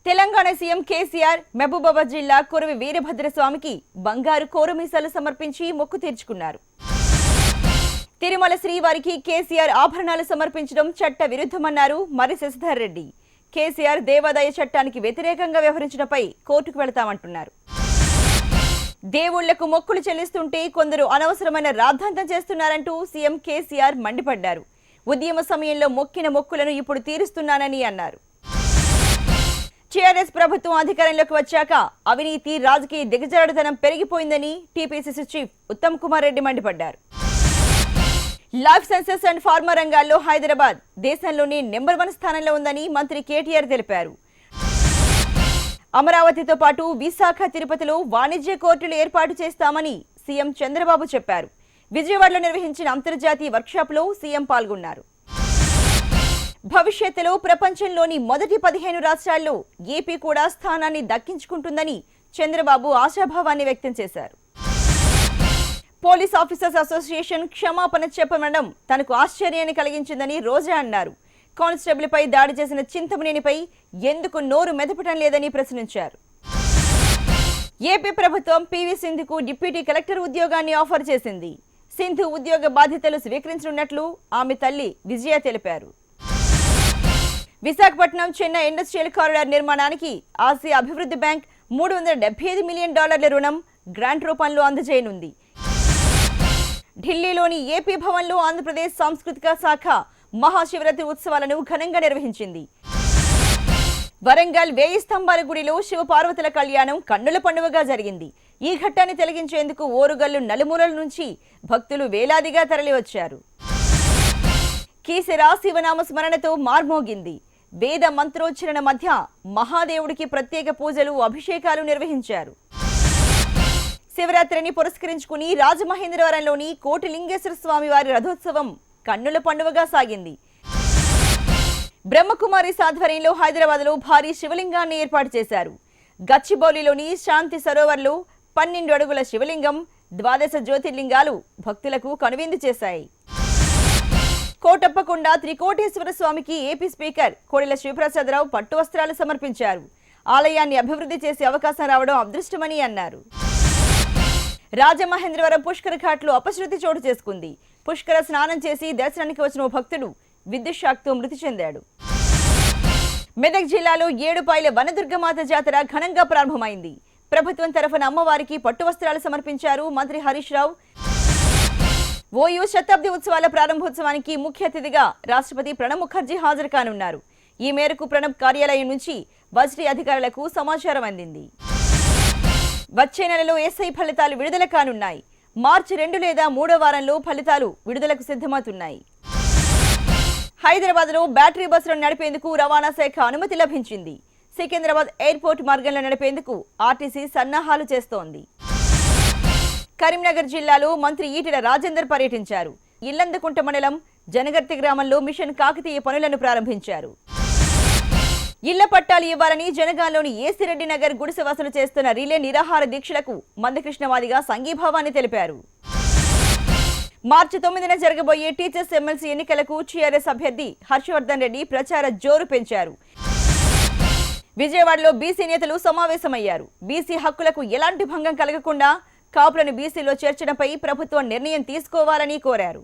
Telangana CM KCR Mahabubabad జిల్లా కొరవి వీరభద్రస్వామికి బంగారు కోరమీసాలు సమర్పించి మొక్కు తీర్చుకున్నారు. తిరుమల శ్రీవారికి కేసీఆర్ ఆభరణాలు సమర్పించడం చట్ట విరుద్ధమన్నారు మర్రి శశిధర్ రెడ్డి. కేసీఆర్ దేవాదాయ చట్టానికి వ్యతిరేకంగా వ్యవహరించడంపై కోర్టుకు వెళతామంటున్నారు. దేవుళ్లకు మొక్కులు చెల్లిస్తుంటే కొందరు అనవసరమైన రాద్ధాంతం చేస్తున్నారంటూ సీఎం కేసీఆర్ మండిపడ్డారు. ఉద్యమ సమయంలో మొక్కిన మొక్కులను ఇప్పుడు తీరుస్తున్నానని అన్నారు. టీఆర్ఎస్ ప్రభుత్వం అధికారంలోకి వచ్చాక అవినీతి రాజకీయ దిగజారుడుతనం పెరిగిపోయిందని టీపీసీసీ చీఫ్ ఉత్తమ్ కుమార్ రెడ్డి మండిపడ్డారు. లైఫ్ సైన్సెస్ అండ్ ఫార్మా రంగాల్లో హైదరాబాద్ దేశంలోనే నెంబర్ 1 స్థానంలో ఉందని మంత్రి కేటీఆర్ తెలిపారు. అమరావతితో పాటు విశాఖ, తిరుపతిలో వాణిజ్య కోర్టులు ఏర్పాటు చేస్తామని సీఎం చంద్రబాబు చెప్పారు. విజయవాడలో నిర్వహించిన అంతర్జాతీయ వర్క్షాప్లో సీఎం పాల్గొన్నారు. భవిష్యత్తులో ప్రపంచంలోని మొదటి 15 రాష్ట్రాల్లో ఏపీ కూడా స్థానాన్ని దక్కించుకుంటుందని చంద్రబాబు ఆశాభావాన్ని వ్యక్తం చేశారు. పోలీస్ ఆఫీసర్స్ అసోసియేషన్ క్షమాపణ చెప్పడం తనకు ఆశ్చర్యాన్ని కలిగించిందని రోజా అన్నారు. కానిస్టేబుల్పై దాడి చేసిన చింతమనేనిపై ఎందుకు నోరు మెదపటం లేదని ప్రశ్నించారు. ఏపీ ప్రభుత్వం పీవీ సింధుకు డిప్యూటీ కలెక్టర్ ఉద్యోగాన్ని ఆఫర్ చేసింది. సింధు ఉద్యోగ బాధ్యతలు స్వీకరించనున్నట్లు ఆమె తల్లి విజయ తెలిపారు. విశాఖపట్నం చెన్నై ఇండస్ట్రియల్ కారిడార్ నిర్మాణానికి ఆసియా అభివృద్ధి బ్యాంక్ $375 మిలియన్ రుణం గ్రాంట్ రూపంలో అందజేయనుంది. ఢిల్లీలోని ఏపీ భవన్లో ఆంధ్రప్రదేశ్ సాంస్కృతిక శాఖ మహాశివరాత్రి ఉత్సవాలను ఘనంగా నిర్వహించింది. వరంగల్ 1000 స్తంభాల గుడిలో శివపార్వతుల కళ్యాణం కన్నుల పండువగా జరిగింది. ఈ ఘట్టాన్ని తిలకించేందుకు ఓరుగల్లు నలుమూలల నుంచి భక్తులు వేలాదిగా తరలివచ్చారు. కీసరా శివనామ స్మరణతో మార్మోగింది. వేద మంత్రోచ్చరణ మధ్య మహాదేవుడికి ప్రత్యేక పూజలు, అభిషేకాలు నిర్వహించారు. శివరాత్రిని పురస్కరించుకుని రాజమహేంద్రవరంలోని కోటిలింగేశ్వర స్వామి వారి రథోత్సవం కన్నుల పండువగా సాగింది. బ్రహ్మకుమారి ఆధ్వర్యంలో హైదరాబాద్లో భారీ శివలింగాన్ని ఏర్పాటు చేశారు. గచ్చిబౌలిలోని శాంతి సరోవర్లో 12 అడుగుల శివలింగం, 12 జ్యోతిర్లింగాలు భక్తులకు కనువిందు చేశాయి. కోటప్పకొండ త్రికోటేశ్వర స్వామికి ఏపీ స్పీకర్ కోడెల శివప్రసాదరావు పట్టు వస్త్రాలు సమర్పించారు. ఆలయాన్ని అభివృద్ధి చేసే అవకాశం రావడం అదృష్టమని అన్నారు. రాజమహేంద్రవరం పుష్కర ఘాట్లో అపశృతి చోటు చేసుకుంది. పుష్కర స్నానం చేసి దర్శనానికి వచ్చిన ఓ భక్తుడు విద్యుత్ షాక్తో మృతి చెందాడు. మెదక్ జిల్లాలో 7 పాయల వనదుర్గమాత జాతర ఘనంగా ప్రారంభమైంది. ప్రభుత్వం తరఫున అమ్మవారికి పట్టు వస్త్రాలు సమర్పించారు మంత్రి హరీష్ రావు. ఓయూ శతాబ్ది ఉత్సవాల ప్రారంభోత్సవానికి ముఖ్య అతిథిగా రాష్ట్రపతి ప్రణబ్ ముఖర్జీ హాజరు కానున్నారు. ఈ మేరకు ప్రణబ్ కార్యాలయం నుంచి బజ్రీ అధికారులకు సమాచారం అందింది. వచ్చే నెలలో ఎస్ఐ ఫలితాలు విడుదల కానున్నాయి. మార్చి 2 లేదా 3వ వారంలో ఫలితాలు విడుదలకు సిద్ధమవుతున్నాయి. హైదరాబాద్లో బ్యాటరీ బస్సులను నడిపేందుకు రవాణా శాఖ అనుమతి లభించింది. సికింద్రాబాద్ ఎయిర్పోర్ట్ మార్గంలో నడిపేందుకు ఆర్టీసీ సన్నాహాలు చేస్తోంది. కరీంనగర్ జిల్లాలో మంత్రి ఈటెల రాజేందర్ పర్యటించారు. ఇల్లందకుంట మండలం జనగర్తి గ్రామంలో మిషన్ కాకతీయ పనులను ప్రారంభించారు. ఇళ్ల పట్టాలు ఇవ్వాలని జనగాంలోని ఏసిరెడ్డి నగర్ గుడిసె వసూలు చేస్తున్న రిలే నిరాహార దీక్షలకు మందకృష్ణవాదిగా సంఘీభావాన్ని తెలిపారు. మార్చి 9న జరగబోయే టీచర్స్ ఎమ్మెల్సీ ఎన్నికలకు టీఆర్ఎస్ అభ్యర్థి హర్షవర్ధన్ రెడ్డి ప్రచార జోరు పెంచారు. విజయవాడలో బీసీ నేతలు సమావేశమయ్యారు. బీసీ హక్కులకు ఎలాంటి భంగం కలగకుండా కాపులను బీసీలో చేర్చడంపై ప్రభుత్వం నిర్ణయం తీసుకోవాలని కోరారు.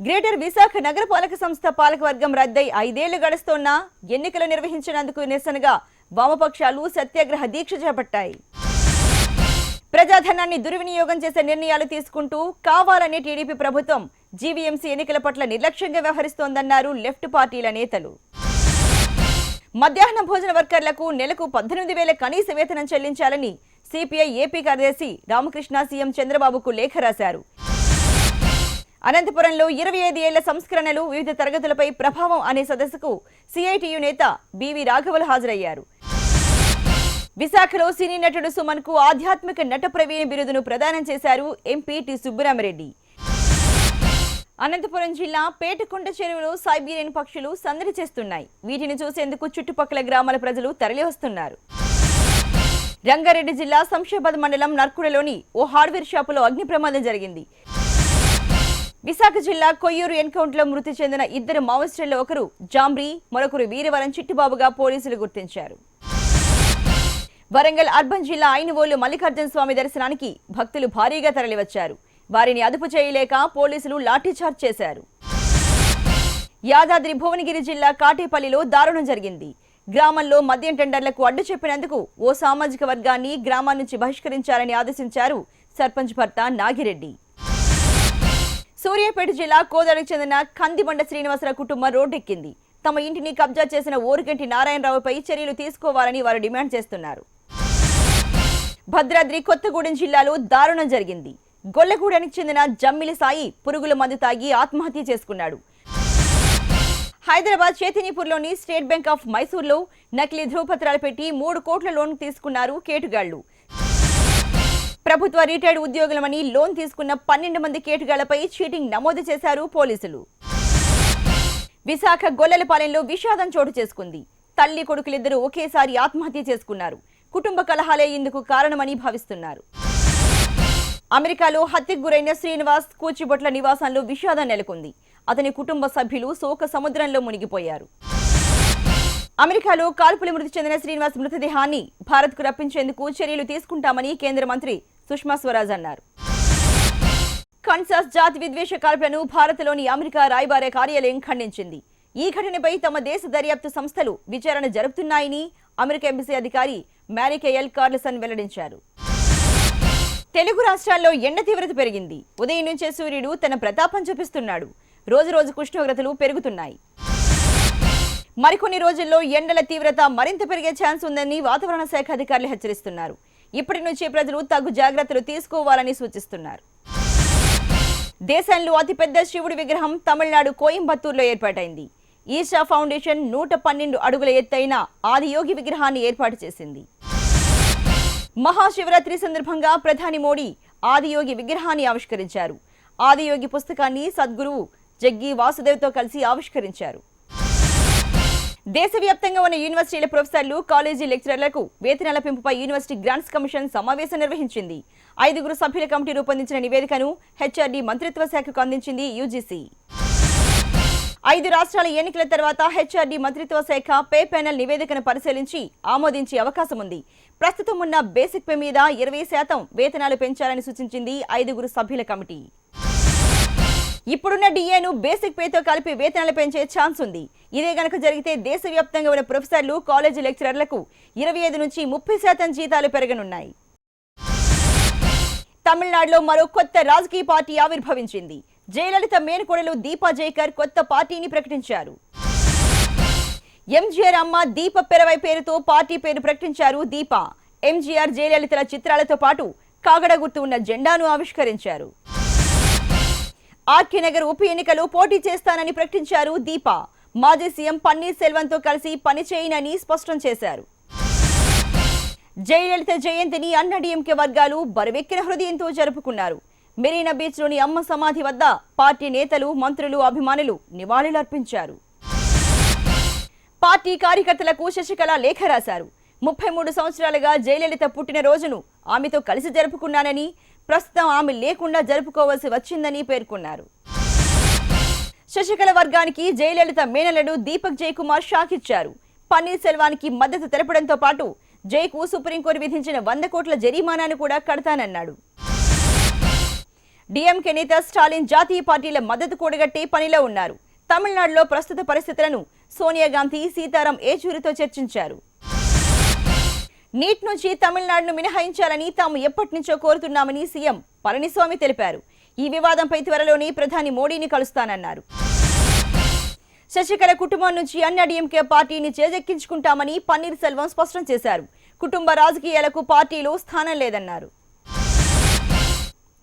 గ్రేటర్ విశాఖ నగరపాలక సంస్థ పాలకవర్గం రద్దై 5 ఏళ్లు గడుస్తోన్నా ఎన్నికలు నిర్వహించినందుకు నిరసనగా వామపక్షాలు సత్యాగ్రహ దీక్ష చేపట్టాయి. ప్రజాధనాన్ని దుర్వినియోగం చేసే నిర్ణయాలు తీసుకుంటూ కావాలని టీడీపీ ప్రభుత్వం జీవీఎంసీ ఎన్నికల పట్ల నిర్లక్ష్యంగా వ్యవహరిస్తోందన్నారు లెఫ్ట్ పార్టీల నేతలు. మధ్యాహ్న భోజన వర్కర్లకు నెలకు 18,000 కనీస వేతనం చెల్లించాలని సిపిఐ ఏపీ కార్యదర్శి రామకృష్ణ సీఎం చంద్రబాబుకు లేఖ రాశారు. అనంతపురంలో 25 ఏళ్ల సంస్కరణలు వివిధ తరగతులపై ప్రభావం అనే సదస్సుకు సిఐటియు నేత బివి రాఘవులు హాజరయ్యారు. విశాఖలో సినీ నటుడు సుమన్ కు ఆధ్యాత్మిక నట ప్రవీణ బిరుదును ప్రదానం చేశారు ఎంపీ టి సుబ్బరామరెడ్డి. అనంతపురం జిల్లా పేటకొండ చెరువులో సైబీరియన్ పక్షులు సందడి చేస్తున్నాయి. వీటిని చూసేందుకు చుట్టుపక్కల గ్రామాల ప్రజలు తరలివస్తున్నారు. రంగారెడ్డి జిల్లా శంషాబాద్ మండలం నర్కుడలోని ఓ హార్డ్వేర్ షాపులో అగ్ని ప్రమాదం జరిగింది. విశాఖ జిల్లా కొయ్యూరు ఎన్కౌంటర్లో మృతి చెందిన ఇద్దరు మావోయిస్టుల్లో ఒకరు జాంబ్రీ, మరొకరు వీరవరం చిట్టిబాబుగా పోలీసులు గుర్తించారు. వరంగల్ అర్బన్ జిల్లా ఐనువోలు మల్లికార్జున స్వామి దర్శనానికి భక్తులు భారీగా తరలివచ్చారు. వారిని అదుపు చేయలేక పోలీసులు లాఠీచార్జ్ చేశారు. యాదాద్రి భువనగిరి జిల్లా కాటేపల్లిలో దారుణం జరిగింది. గ్రామంలో మద్యం టెండర్లకు అడ్డు చెప్పినందుకు ఓ సామాజిక వర్గాన్ని గ్రామం నుంచి బహిష్కరించాలని ఆదేశించారు సర్పంచ్ భర్త నాగిరెడ్డి. సూర్యాపేట జిల్లా కోదాడకు చెందిన కందిబండ శ్రీనివాసరావు కుటుంబం రోడ్డెక్కింది. తమ ఇంటిని కబ్జా చేసిన ఓరుగంటి నారాయణరావుపై చర్యలు తీసుకోవాలని వారు డిమాండ్ చేస్తున్నారు. భద్రాద్రి కొత్తగూడెం జిల్లాలో దారుణం జరిగింది. గొల్లగూడెనికి చెందిన జమ్మిలి సాయి పురుగుల మందు తాగి ఆత్మహత్య చేసుకున్నాడు. హైదరాబాద్ చేతినీపూర్లోని స్టేట్ బ్యాంక్ ఆఫ్ మైసూర్లో నకిలీ ధృవపత్రాలు పెట్టి 3 కోట్ల లోన్ తీసుకున్నారు కేటుగాళ్లు. ప్రభుత్వ రిటైర్డ్ ఉద్యోగులమని లోన్ తీసుకున్న 12 మంది కేటుగాళ్లపై చీటింగ్ నమోదు చేశారు పోలీసులు. విశాఖ గొల్లలపాలెంలో విషాదం చోటు చేసుకుంది. తల్లి కొడుకులిద్దరూ ఒకేసారి ఆత్మహత్య చేసుకున్నారు. కుటుంబ కలహాలే ఇందుకు కారణమని భావిస్తున్నారు. అమెరికాలో హత్యకు గురైన శ్రీనివాస్ కూచిబొట్ల నివాసంలో విషాదం నెలకొంది. అతని కుటుంబ సభ్యులు శోక సముద్రంలో మునిగిపోయారు. అమెరికాలో కాల్పులు మృతి చెందిన శ్రీనివాస్ మృతదేహాన్ని భారత్కు రప్పించేందుకు చర్యలు తీసుకుంటామని కేంద్ర మంత్రి సుష్మా స్వరాజ్ అన్నారు. కన్సాస్ జాతి విద్వేష కాల్పులను భారత్లోని అమెరికా రాయబార కార్యాలయం ఖండించింది. ఈ ఘటనపై తమ దేశ దర్యాప్తు సంస్థలు విచారణ జరుపుతున్నాయని అమెరికా ఎంబసీ అధికారి మ్యారికేయల్ కార్లసన్ వెల్లడించారు. తెలుగు రాష్ట్రాల్లో ఎండ తీవ్రత పెరిగింది. ఉదయం నుంచే సూర్యుడు తన ప్రతాపం చూపిస్తున్నాడు. రోజురోజుకు ఉష్ణోగ్రతలు పెరుగుతున్నాయి. మరికొన్ని రోజుల్లో ఎండల తీవ్రత మరింత పెరిగే ఛాన్స్ ఉందని వాతావరణ శాఖ అధికారులు హెచ్చరిస్తున్నారు. ఇప్పటి నుంచే ప్రజలు తగు జాగ్రత్తలు తీసుకోవాలని సూచిస్తున్నారు. దేశంలో అతిపెద్ద శివుడి విగ్రహం తమిళనాడు కోయంబత్తూరులో ఏర్పాటైంది. ఈషా ఫౌండేషన్ 112 అడుగుల ఎత్తైన ఆదియోగి విగ్రహాన్ని ఏర్పాటు చేసింది. మహాశివరాత్రి సందర్భంగా ప్రధాని మోడీ ఆదియోగి విగ్రహాన్ని ఆవిష్కరించారు. ఆదియోగి పుస్తకాన్ని సద్గురువు జగ్గి వాసుదేవ్తో కలిసి ఆవిష్కరించారు. దేశవ్యాప్తంగా ఉన్న యూనివర్సిటీల ప్రొఫెసర్లు, కాలేజీ లెక్చరర్లకు వేతనాల పెంపుపై యూనివర్సిటీ గ్రాంట్స్ కమిషన్ సమావేశం నిర్వహించింది. 5 సభ్యుల కమిటీ రూపొందించిన నివేదికను హెచ్ఆర్డీ మంత్రిత్వ శాఖకు అందించింది యూజీసీ. 5 రాష్ట్రాల ఎన్నికల తర్వాత హెచ్ఆర్డీ మంత్రిత్వ శాఖ పే ప్యానెల్ నివేదికను పరిశీలించి ఆమోదించే అవకాశం ఉంది. ప్రస్తుతం ఉన్న బేసిక్ పే మీద 20% వేతనాలు పెంచాలని సూచించింది 5 సభ్యుల కమిటీ. ఇప్పుడున్న డిఏను బేసిక్ పేతో కలిపి వేతనాలు పెంచే ఛాన్స్ ఉంది. ఇదే గనక జరిగితే దేశవ్యాప్తంగా ఉన్న ప్రొఫెసర్లు, కాలేజీ లెక్చరర్లకు 25 నుంచి 30% జీతాలు పెరగనున్నాయి. తమిళనాడులో మరో కొత్త రాజకీయ పార్టీ ఆవిర్భవించింది. జయలలిత మేనకోడలు దీపా జైకర్ కొత్త పార్టీని ప్రకటించారు. ఎంజీఆర్ అమ్మ దీప పెరవై పేరుతో పార్టీ పేరు ప్రకటించారు దీపా. ఎంజీఆర్, జయలలితల చిత్రాలతో పాటు కాగడ గుర్తు ఉన్న జెండాను ఆవిష్కరించారు. ఆర్కే నగర్ ఉప ఎన్నికలో పోటీ చేస్తానని ప్రకటించారు దీపా. మాజీ సీఎం పన్నీర్ సెల్వంతో కలిసి పనిచేయనని స్పష్టం చేశారు. జయలలిత జయంతిని అన్నాడీఎంకే వర్గాలు బరువెక్కిన హృదయంతో జరుపుకున్నారు. మెరీనా బీచ్లోని అమ్మ సమాధి వద్ద పార్టీ నేతలు, మంత్రులు, అభిమానులు నివాళులర్పించారు. పార్టీ కార్యకర్తలకు శశికళ లేఖ రాశారు. 33 సంవత్సరాలుగా జయలలిత పుట్టిన రోజును ఆమెతో కలిసి జరుపుకున్నానని, ప్రస్తుతం ఆమె లేకుండా జరుపుకోవాల్సి వచ్చిందని పేర్కొన్నారు. శశికళ వర్గానికి జయలలిత మేనల్లుడు దీపక్ జయకుమార్ షాక్ ఇచ్చారు. పన్నీర్ సెల్వానికి మద్దతు తెలపడంతో పాటు జైకు సుప్రీంకోర్టు విధించిన 100 కోట్ల జరిమానాను కూడా కడతానన్నాడు. డీఎంకే నేత స్టాలిన్ జాతీయ పార్టీల మద్దతు కూడగట్టే పనిలో ఉన్నారు. తమిళనాడులో ప్రస్తుత పరిస్థితులను సోనియా గాంధీ, సీతారాం ఏచూరితో చర్చించారు. నీట్ నుంచి తమిళనాడును మినహాయించాలని తాము ఎప్పటి నుంచో కోరుతున్నామని సీఎం పళనిస్వామి తెలిపారు. ఈ వివాదంపై త్వరలోనే ప్రధాని మోడీని కలుస్తానన్నారు. శశికళ కుటుంబం నుంచి అన్నాడీఎంకే పార్టీని చేజెక్కించుకుంటామని పన్నీర్ సెల్వం స్పష్టం చేశారు. కుటుంబ రాజకీయాలకు పార్టీలో స్థానం లేదన్నారు.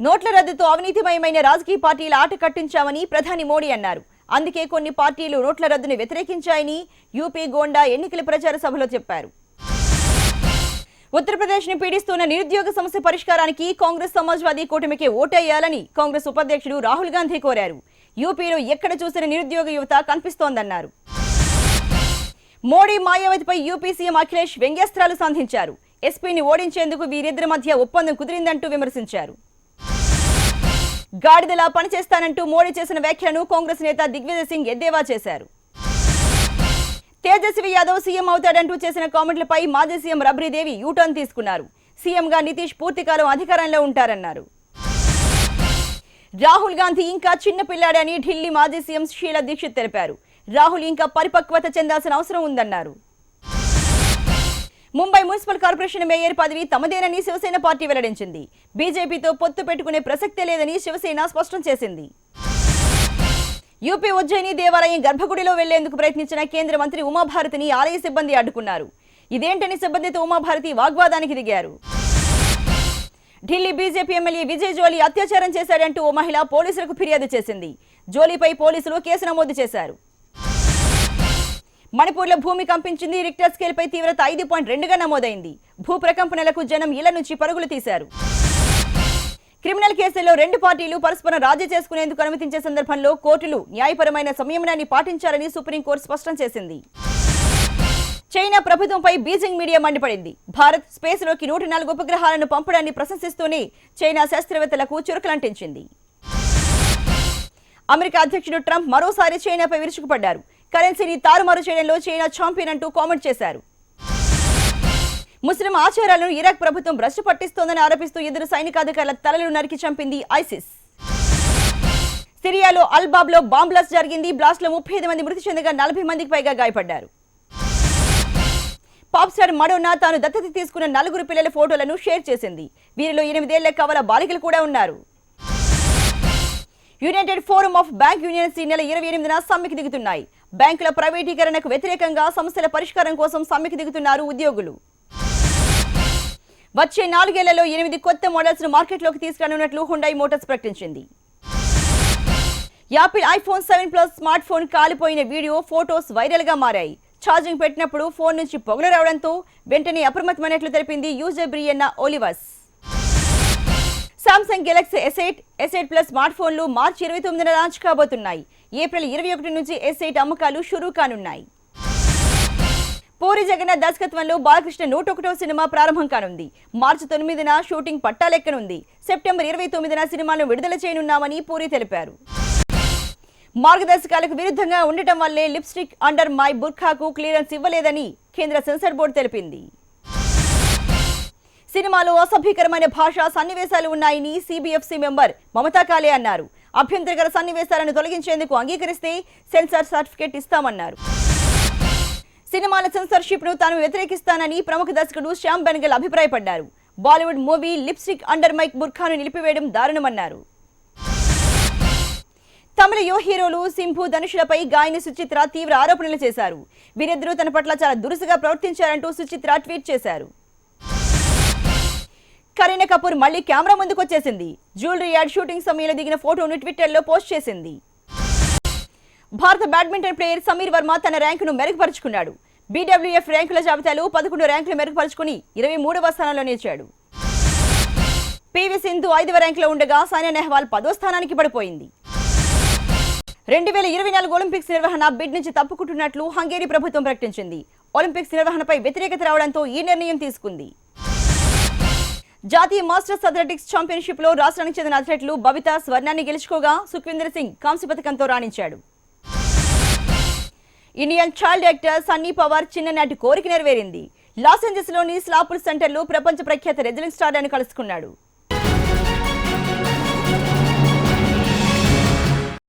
నోట్ల రద్దుతో అవినీతిమయమైన రాజకీయ పార్టీల ఆట కట్టించామని ప్రధాని మోడీ అన్నారు. అందుకే కొన్ని పార్టీలు నోట్ల రద్దును వ్యతిరేకించాయని యూపీ గోండా ఎన్నికల ప్రచార సభలో చెప్పారు. ఉత్తరప్రదేశ్ను పీడిస్తున్న నిరుద్యోగ సమస్య పరిష్కారానికి కాంగ్రెస్, సమాజ్వాదీ కూటమికి ఓటేయాలని కాంగ్రెస్ ఉపాధ్యక్షుడు రాహుల్ గాంధీ కోరారు. యూపీలో ఎక్కడ చూసిన నిరుద్యోగ యువత కనిపిస్తోందన్నారు. మోడీ, మాయావతిపై యూపీ సీఎం అఖిలేష్ వ్యంగ్యాస్త్రాలు సంధించారు. ఎస్పీని ఓడించేందుకు వీరిద్దరి మధ్య ఒప్పందం కుదిరిందంటూ విమర్శించారు. గాడిదలా పనిచేస్తానంటూ మోడీ చేసిన వ్యాఖ్యలను కాంగ్రెస్ నేత దిగ్విజయ్ సింగ్ ఎద్దేవా చేశారు. తేజస్వి యాదవ్ సీఎం అవుతాడంటూ చేసిన కామెంట్లపై మాజీ సీఎం రబ్రీదేవి యూటర్న్ తీసుకున్నారు. సీఎంగా నితీష్ పూర్తికాలం అధికారంలో ఉంటారన్నారు. రాహుల్ గాంధీ ఇంకా చిన్న పిల్లాడని ఢిల్లీ మాజీ సీఎం షీలా దీక్షిత్ తెలిపారు. రాహుల్ ఇంకా పరిపక్వత చెందాల్సిన అవసరం ఉందన్నారు. ముంబై మున్సిపల్ కార్పొరేషన్ మేయర్ పదవి తమదేనని శివసేన పార్టీ వెల్లడించింది. బీజేపీతో పొత్తు పెట్టుకునే ప్రసక్తే లేదని శివసేన స్పష్టం చేసింది. యూపీ ఉజ్జయిని దేవాలయం గర్భగుడిలో వెళ్లేందుకు ప్రయత్నించిన కేంద్ర మంత్రి ఉమాభారతిని ఆలయ సిబ్బంది అడ్డుకున్నారు. ఇదేంటని సిబ్బందితో ఉమాభారతి వాగ్వాదానికి దిగారు. ఢిల్లీ బీజేపీ ఎమ్మెల్యే విజయ్ జోలీ అత్యాచారం చేశాడంటూ ఓ మహిళ పోలీసులకు ఫిర్యాదు చేసింది. జోలీపై పోలీసులు కేసు నమోదు చేశారు. మణిపూర్లో భూమి కంపించింది. రిక్టర్ స్కేల్పై తీవ్రత 5.2గా నమోదైంది. భూ ప్రకంపనలకు జనం ఇళ్ల నుంచి పరుగులు తీశారు. క్రిమినల్ కేసుల్లో రెండు పార్టీలు పరస్పరం రాజీ చేసుకునేందుకు అనుమతించే సందర్భంలో కోర్టులు న్యాయపరమైన సంయమనాన్ని పాటించాలని సుప్రీంకోర్టు స్పష్టం చేసింది. చైనా ప్రభుత్వంపై బీజింగ్ మీడియా మండిపడింది. భారత్ స్పేస్లోకి 104 ఉపగ్రహాలను పంపడాన్ని ప్రశంసిస్తూనే చైనా శాస్త్రవేత్తలకు చురుకులంటించింది. అమెరికా అధ్యక్షుడు ట్రంప్ మరోసారి చైనాపై విరుచుకుపడ్డారు. కరెన్సీని తారుమారు చేయడంలో చైనా ఛాంపియన్ అంటూ కామెంట్ చేశారు. ముస్లిం ఆచారాలను ఇరాక్ ప్రభుత్వం భ్రష్టు పట్టిస్తోందని ఆరోపిస్తూ ఇద్దరు సైనికాధికారుల తలలు నరికి చంపింది ఐసిస్. సిరియాలో అల్బాబ్లో బాంబ్ బ్లాస్ట్ జరిగింది. బ్లాస్ట్ లో 35 మంది మృతి చెందగా 40 మందికి పైగా గాయపడ్డారు. పాప్ స్టార్ మడోనా తాను దత్తత తీసుకున్న 4 పిల్లల ఫోటోలను షేర్ చేసింది. వీరిలో 8 ఏళ్ల కవల బాలికలు కూడా ఉన్నారు. United forum of bank unions ఈ నెల 28న సమ్మెకు దిగుతున్నాయి. బ్యాంకుల ప్రైవేటీకరణకు వ్యతిరేకంగా సమస్యల పరిష్కారం కోసం సమ్మెకు దిగుతున్నారు ఉద్యోగులు. వచ్చే 4 ఏళ్లలో 8 కొత్త మోడల్స్ ను మార్కెట్లోకి తీసుకురానున్నట్లు హుండై మోటార్స్ ప్రకటించింది. Apple iPhone 7 plus smart phone కాలిపోయిన వీడియో ఫోటోస్ వైరల్ గా మారాయి. ఛార్జింగ్ పెట్టినప్పుడు ఫోన్ నుంచి పొగలు రావడంతో వెంటనే అప్రమత్తమైనట్లు తెలిపింది user Brianna Olivas. Samsung Galaxy S8 plus smart ఫోన్లు మార్చి 29న లాంచ్ కాబోతున్నాయి. ఏప్రిల్ 21 నుంచి S8 అమ్మకాలు షురూ కానున్నాయి. పూరి జగన్నాథ్ దర్శకత్వంలో బాలకృష్ణ 101వ సినిమా ప్రారంభం కానుంది. మార్చి 9న షూటింగ్ పట్టాలెక్కనుంది. సెప్టెంబర్ 29న సినిమాను విడుదల చేయనున్నామని పూరి తెలిపారు. మార్గదర్శకాలకు విరుద్ధంగా ఉండటం వల్లే లిప్స్టిక్ అండర్ మై బుర్ఖాకు క్లియరెన్స్ ఇవ్వలేదని కేంద్ర సెన్సార్ బోర్డు తెలిపింది. సినిమాలో అసభ్యకరమైన భాషా సన్నివేశాలు ఉన్నాయని సిబిఎఫ్సి మెంబర్ మమతా కాలే అన్నారు. అభ్యంతరకర సన్నివేశాలను తొలగించేందుకు అంగీకరిస్తే సెన్సార్ సర్టిఫికేట్ ఇస్తామన్నారు. సినిమాల సెన్సార్షిప్ ను తాను వ్యతిరేకిస్తానని ప్రముఖ దర్శకుడు శ్యామ్ బెనగల్ అభిప్రాయపడ్డారు. Bollywood movie lipstick under my బుర్ఖాను నిలిపివేయడం దారుణమన్నారు. తమిళ యువ హీరోలు సింభు ధనుషులపై గాయని సుచిత్ర తీవ్ర ఆరోపణలు చేశారు. వీరిద్దరూ తన పట్ల చాలా దురుసుగా ప్రవర్తించారంటూ సుచిత్ర ట్వీట్ చేశారు. కరీనా కపూర్ మళ్లీ కెమెరా ముందుకొచ్చేసింది. జ్యువెలరీ యాడ్ షూటింగ్ సమయంలో దిగిన ఫోటోను ట్విట్టర్లో పోస్ట్ చేసింది. భారత బ్యాడ్మింటన్ ప్లేయర్ సమీర్ వర్మ తన ర్యాంకును మెరుగుపరుచుకున్నాడు. బీడబ్ల్యూఎఫ్ ర్యాంకుల జాబితాలో 11 ర్యాంకులు మెరుగుపరుచుకుని 23వ స్థానంలో నిలిచాడు. పివి సింధు 5వ ర్యాంకులో ఉండగా సైనా నెహ్వాల్ 10వ స్థానానికి పడిపోయింది. 2024 ఒలింపిక్స్ నిర్వహణ బిడ్ నుంచి తప్పుకుంటున్నట్లు హంగేరీ ప్రభుత్వం ప్రకటించింది. ఒలింపిక్స్ నిర్వహణపై వ్యతిరేకత రావడంతో ఈ నిర్ణయం తీసుకుంది. జాతీయ మాస్టర్స్ అథ్లెటిక్స్ ఛాంపియన్షిప్ లో రాష్ట్రానికి చెందిన అథ్లెట్లు బబిత స్వర్ణాన్ని గెలుచుకోగా సుఖ్వీందర్ సింగ్ కాంస్య పథకంతో రాణించాడు. Indian child actor Sunny Pawar చిన్ననాటి కోరిక నెరవేరింది. లాస్ ఏంజల్స్ లోని స్లాపుల్ సెంటర్ లో ప్రపంచ ప్రఖ్యాత రెజ్లింగ్ స్టార్ ను కలుసుకున్నాడు.